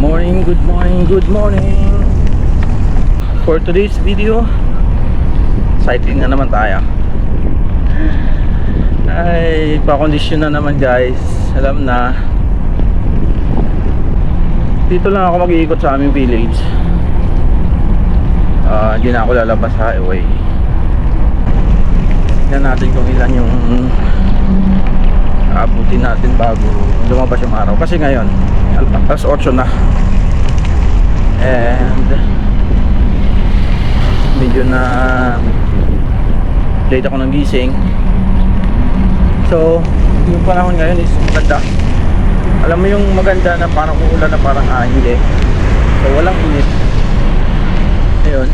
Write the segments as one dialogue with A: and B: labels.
A: morning, good morning, good morning. For today's video, cycling na naman tayo. Ay, pa-condition na naman guys. Alam na, dito lang ako mag-iikot sa aming village. Hindi na ako lalabas sa highway. Tignan natin kung ilan yung aabutin natin bago lumabas yung araw. Kasi ngayon alas 8 na, and medyo na late ako ng gising. So yung panahon ngayon is maganda. Alam mo yung maganda na parang uulan na parang hindi. So walang init. Ayun,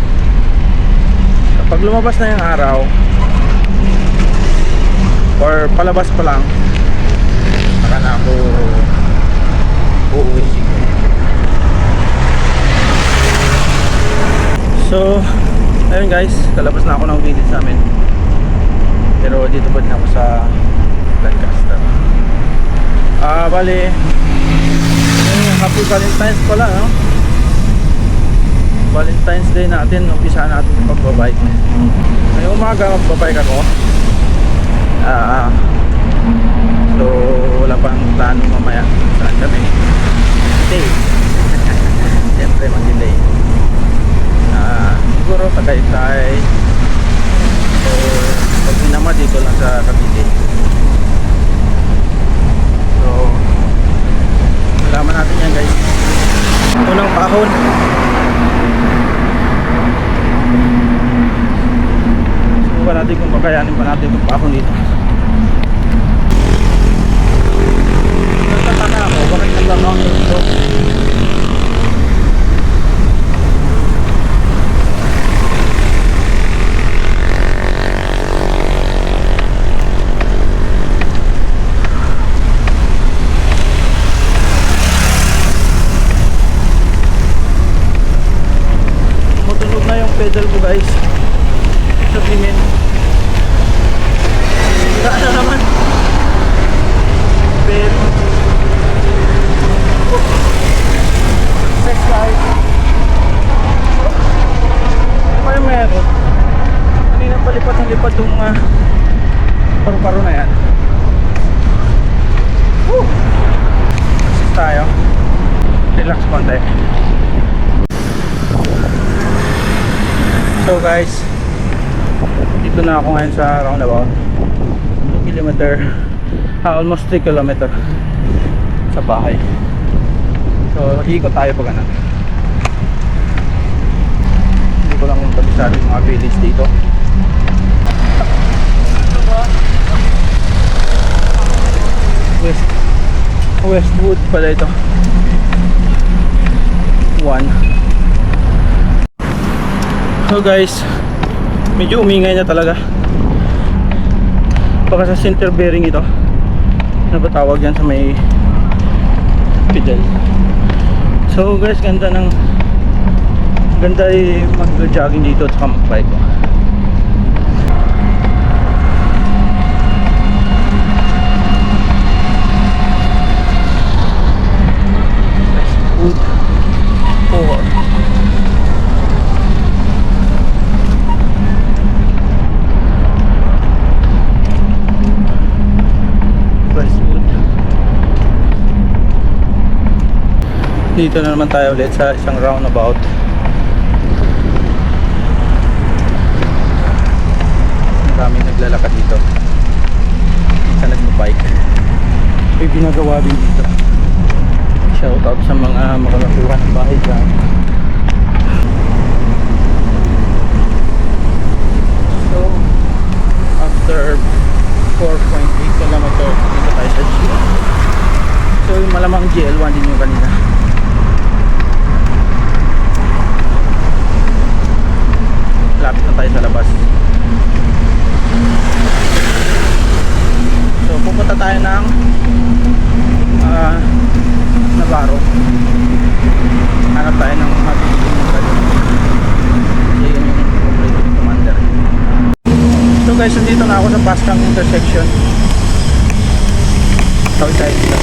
A: kapag lumabas na yung araw or palabas pa lang, saka na ako uuwi. So ayun guys, kalabas na ako ng village namin, pero dito pa din ako sa Lancaster. Bali, happy Valentine's pala, no? Valentine's Day natin, umpisa natin yung pagbabike. Ngayong umaga magbabike ako. So wala pang plano mamaya saan kami stay. Siyempre mag-delay. Siguro Tagaytay or pag pinama dito lang sa Cavite. So malaman natin yan guys. Unang pahon. Subukan natin kung kakayanin pa natin itong pahon dito. Nagtataka ako, bakit naglaround dito? Tumutunog na yung pedal ko guys. Sabihin, saan na naman? Pero success guys. Ano pa yung meron? Kanina palipat ng lipat yung paru-paro na yan. Success tayo. Relax konti. So guys, dito na ako ngayon sa roundabout. 2 kilometer, almost 3 kilometer sa bahay. So ikot tayo pag ano. Hindi ko lang kabisado yung mga village dito. Westwood pala ito. 1. So guys, medyo umingay na talaga. Baka sa center bearing ito. Ano ba tawag yan sa may pedal? So guys, ganda mag-jogging dito at saka mag-bike. Westwood 4. Dito na naman tayo ulit sa isang roundabout. Maraming naglalakad dito. Isa nagmo-bike. May ginagawa din dito. Shout out sa mga makalatuhan ng bahay dyan. So after 4.8 kilometer dito tayo sa GL. So malamang GL1 din yung kanina. Lapit na tayo sa labas. So pupunta tayo ng Navarro. Hanap tayo ng matitigil ng galing. Kasi yun yung operating commander. So guys, nandito na ako sa Pascang intersection. Tawid tayo dito.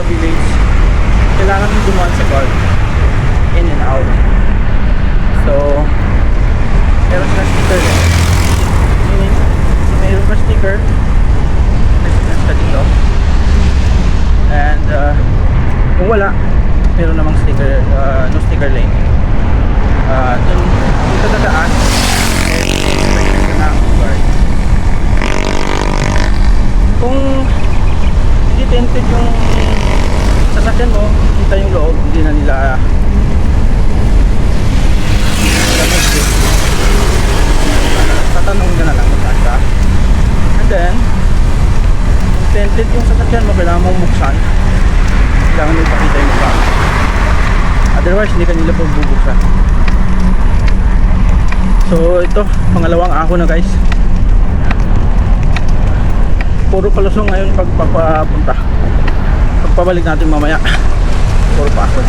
A: village, kailangan mo dumaan sa park. In and out. So, meron ka sticker eh. Meaning, mayroon ka sticker, residence ka dito. And, kung wala, meron namang sticker, no sticker lane. Dito na daan, may na ang guard. Kung hindi tinted yung sasakyan mo, kita yung loob, hindi na nila tatanong ka na lang kung ka. And then kung tinted yung sasakyan mo, kailangan mong buksan, kailangan mo ipakita yung mukha, otherwise hindi ka nila pagbubuksan. So ito, pangalawang ako na guys. Puro palusong ngayon pagpapunta. Pagpabalik natin mamaya, puro pakot.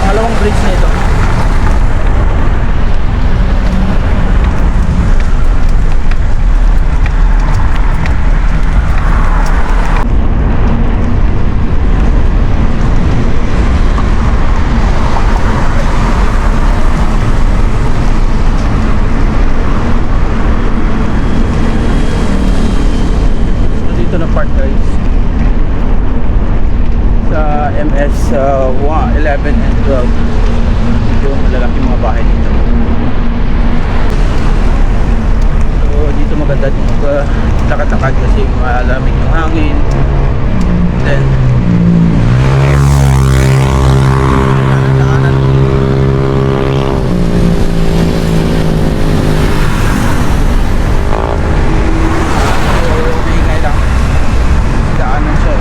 A: Pangalawang bridge na ito. MS 11 and 12, medyo malalaki mga bahay dito. So dito maganda din lakad-lakad kasi malamig yung hangin. Then daanan. Ingay lang. Daanan siya.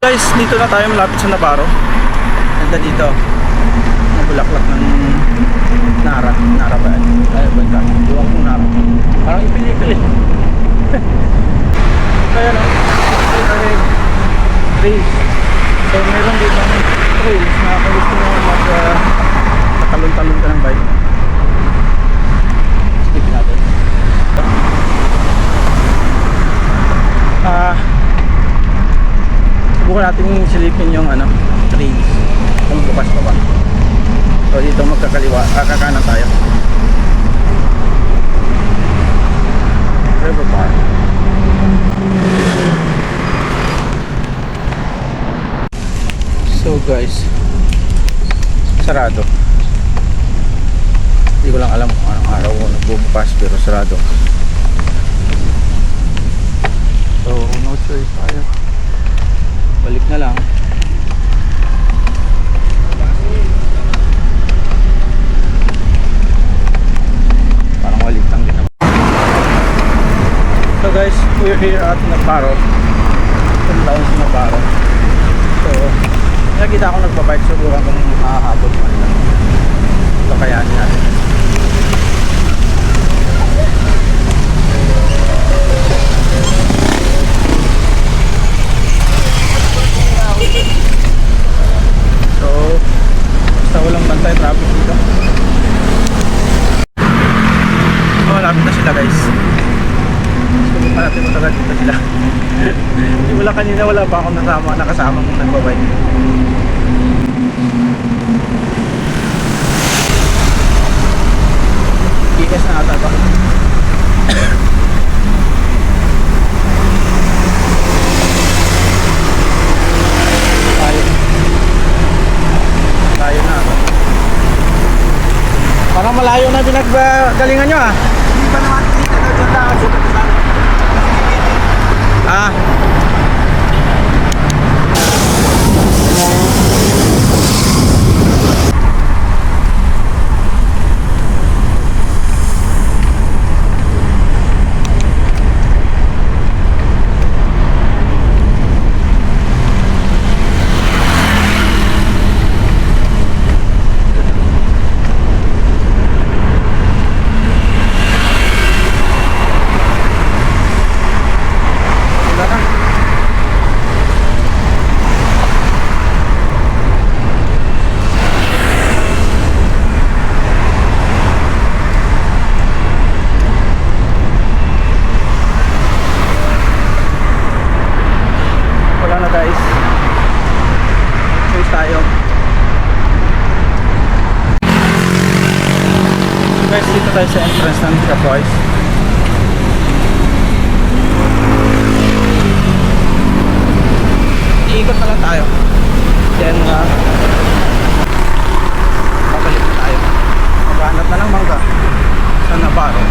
A: Guys, dito na tayo malapit sa Navarro. Ganda dito. Nabulaklak ng Nara. Nara ba yan? Ay, ba ito? Iwan kong Nara. Parang ipili-pili. Kaya lang. Trails. So, meron dito ng trails na kung gusto mo talon-talon ka ng bike. Skip natin. Subukan natin silipin yung trails kung bukas pa ba. So dito magkakaliwa, kakanan tayo. River Park. So guys, sarado. Hindi ko lang alam kung anong araw nagbubukas pero sarado. So no choice tayo. Balik na lang. Parang walit lang din. So guys, we're here at Navarro. Down sa Navarro. So, nakita ako nagpa-bike, subukan kung makahabot man lang. So, kayanin natin. So, basta walang bantay traffic dito. So, malapit na sila guys. Subukan natin matagal dito sila. Simula kanina wala pa akong nakasama kung nagbabike. Ikas na ata ba? Parang malayo na pinaggalingan nyo ah.
B: Hindi pa naman kita na dyan lang.
A: Ah. Wala na. tayo sa entrance ng Capoise. Iikot na lang tayo. Then, babalik na tayo. Maghanap na ng mangga sa Navarro.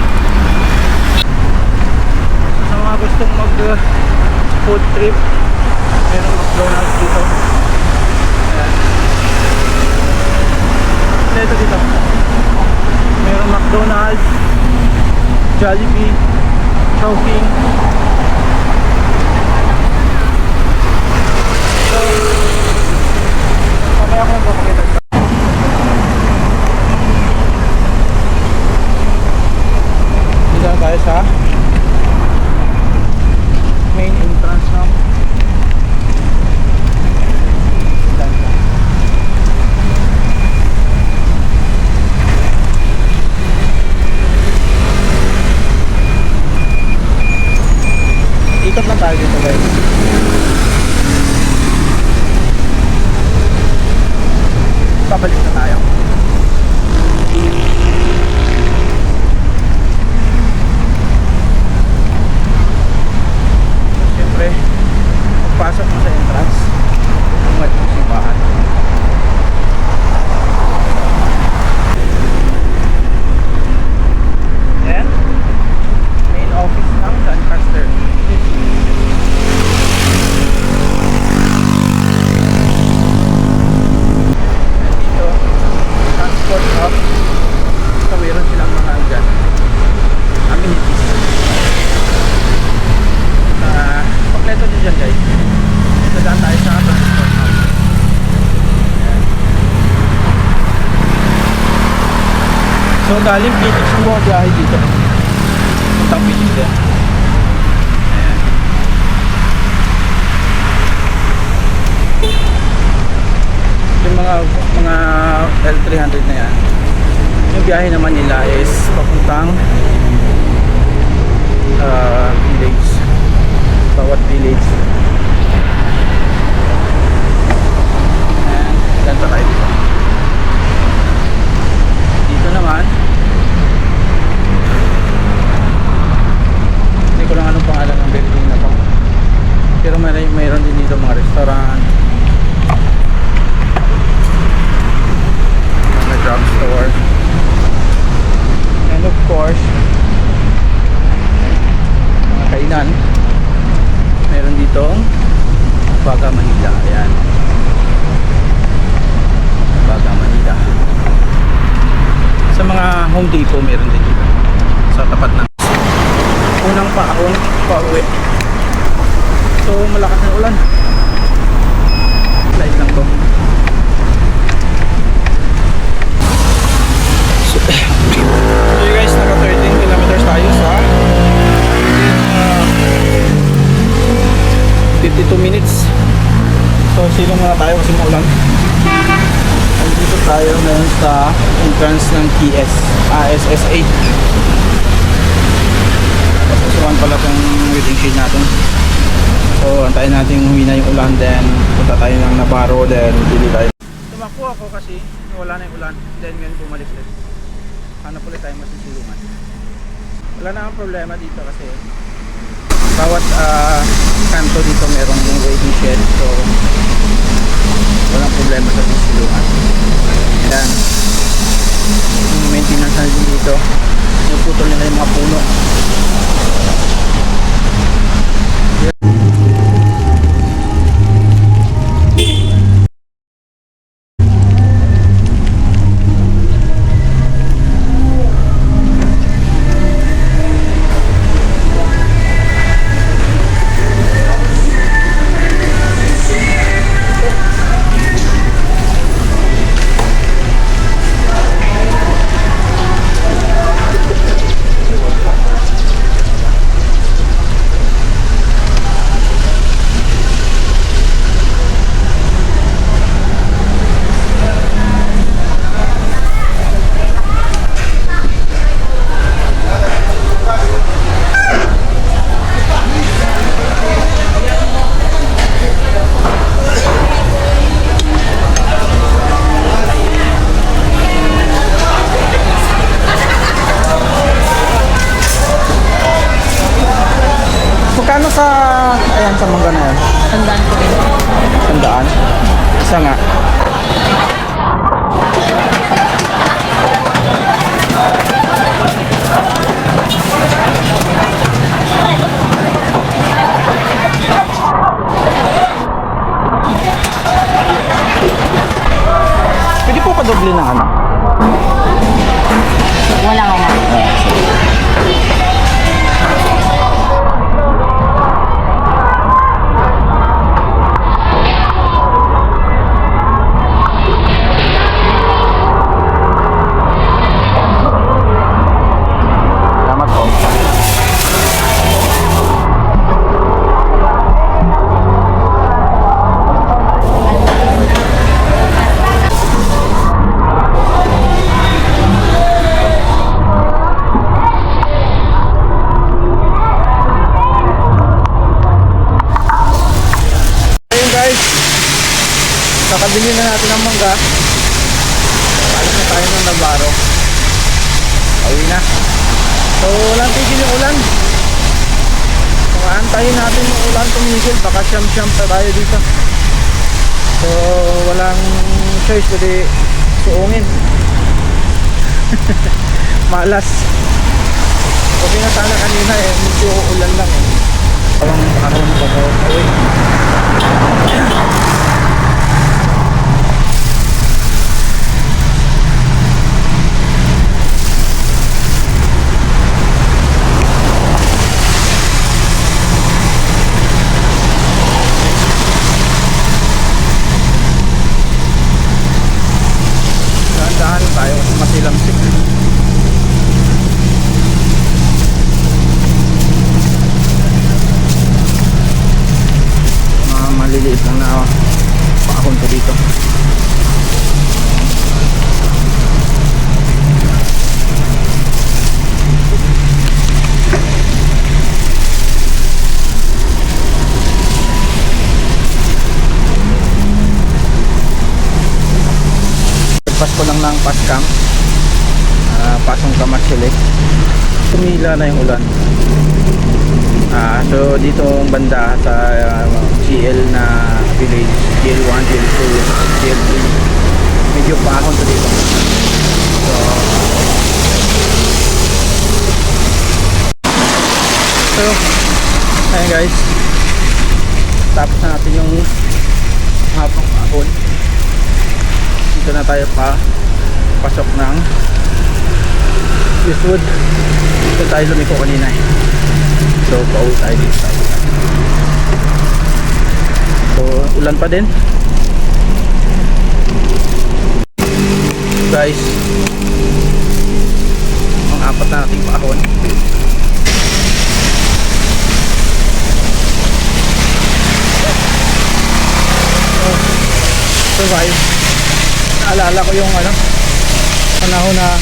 A: Sa mga gustong mag food trip, merong McDonald's dito. Ayan. Dito. Merong McDonald's, Jollibee, Chowking. So, mamaya ko magpapakita. Dito na tayo sa main entrance ng Ganda. Ikot lang tayo dito guys. Babalik na tayo. Siyempre, pagpasok mo sa entrance, umat yung simbahan. Yan, main office ng Lancaster. Dito, transport hub. So, meron silang mga dyan amenities. Kompleto nyo dyan guys. Dadaan tayo sa transport hub. Ayan. So galing Phoenix yung buong biyahe dito. Puntang Phoenix din. Ayan. Yung mga L300 na yan, yung biyahe naman nila is papuntang village, bawat village. Ayan, ganito tayo dito. Dito naman, hindi ko lang anong pangalan ng building na to, pero mayroon din dito mga restaurant, mga drugstore, and of course mga kainan. Meron ditong Baga Manila. Ayan, Baga Manila. Sa mga Home Depot meron din dito sa tapat ng unang paahon pauwi. So malakas na ulan. Light lang to. So you guys, naka 13 kilometers tayo sa 52 minutes. So silong muna tayo kasi maulan. Dito tayo ngayon sa entrance ng KS SS8. Pasukan pala itong waiting shade natin. So antayin natin huwi na yung ulan, then punta tayo ng Navarro, then bili tayo. Tumakbo ako kasi wala na yung ulan, then ngayon bumalik ulit. Hanap ulit tayo masisilungan. Wala na ang problema dito kasi bawat kanto dito merong yung waiting shed, so walang problema sa sisilungan. Yan, yung maintenance na dito, yung putol nila yung mga puno. doble ng ano?
C: Wala nga na.
A: Salamat po. Ayun guys, kakabili na natin ng mangga. Alis na tayo ng Navarro. Pauwi na. So walang tigil yung ulan. So aantayin natin yung ulan tumigil. Baka siyam-siyam pa tayo dito. So walang choice kundi suungin. Malas. Okay na sana kanina eh. Medyo ulan lang eh. Awang araw ko ko pauwi. Dahan-dahan tayo masilamsik. Mga maliliit lang na paakon ko dito. Pas ko lang ng Pascam, pasong Kamas ulit. Tumila na yung ulan. So dito ang banda sa GL na village, GL1, GL2, GL3, medyo paakon to dito. So ayun guys, tapos na natin yung habang paakon. Dito na tayo pasok ng Westwood. Dito tayo lumiko kanina eh. So pauwi tayo dito tayo. So ulan pa din guys. Ang apat na nating paahon. So survive. Naalala ko yung ano, panahon na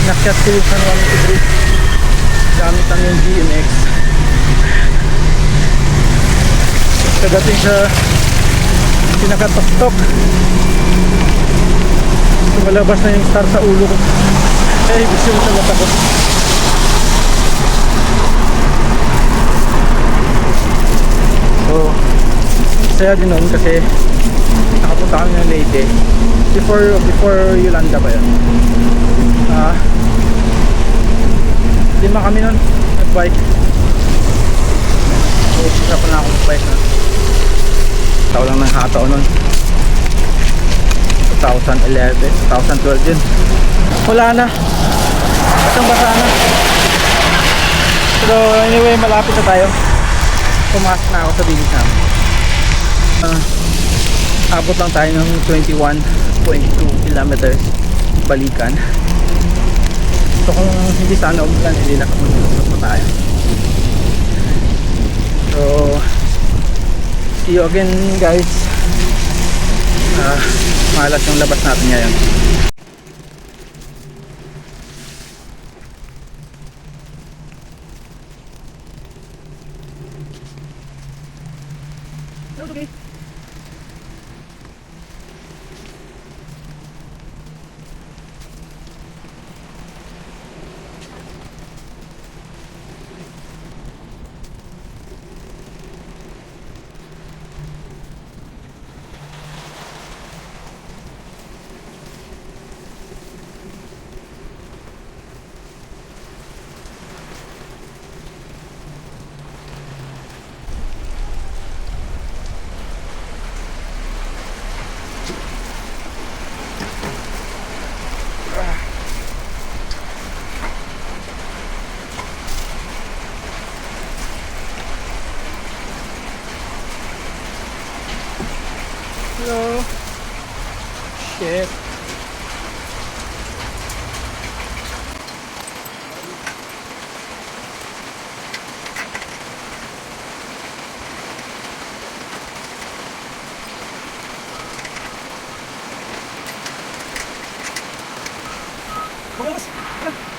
A: nakyat ko yung San Juan Bridge gamit ang yung GMX. Kadating sa pinakatok-tok, tumalabas na yung star sa ulo ko. Eh, gusto mo sa mata ko. So saya din nun kasi nakapunta kami ng Leyte before Yolanda pa yun. Lima kami nun nag-bike. So isa pa na ako nag-bike na tao lang ng hataw nun 2011, 2012 din. Wala na, basang basa na. Pero anyway, malapit na tayo. Pumasok na ako sa bilis namin. Abot lang tayo ng 21.2 kilometers balikan. So kung hindi sana umulan, hindi nakapunta pa tayo. So see you again guys. Malas yung labas natin ngayon. Okay. Yes. Boss!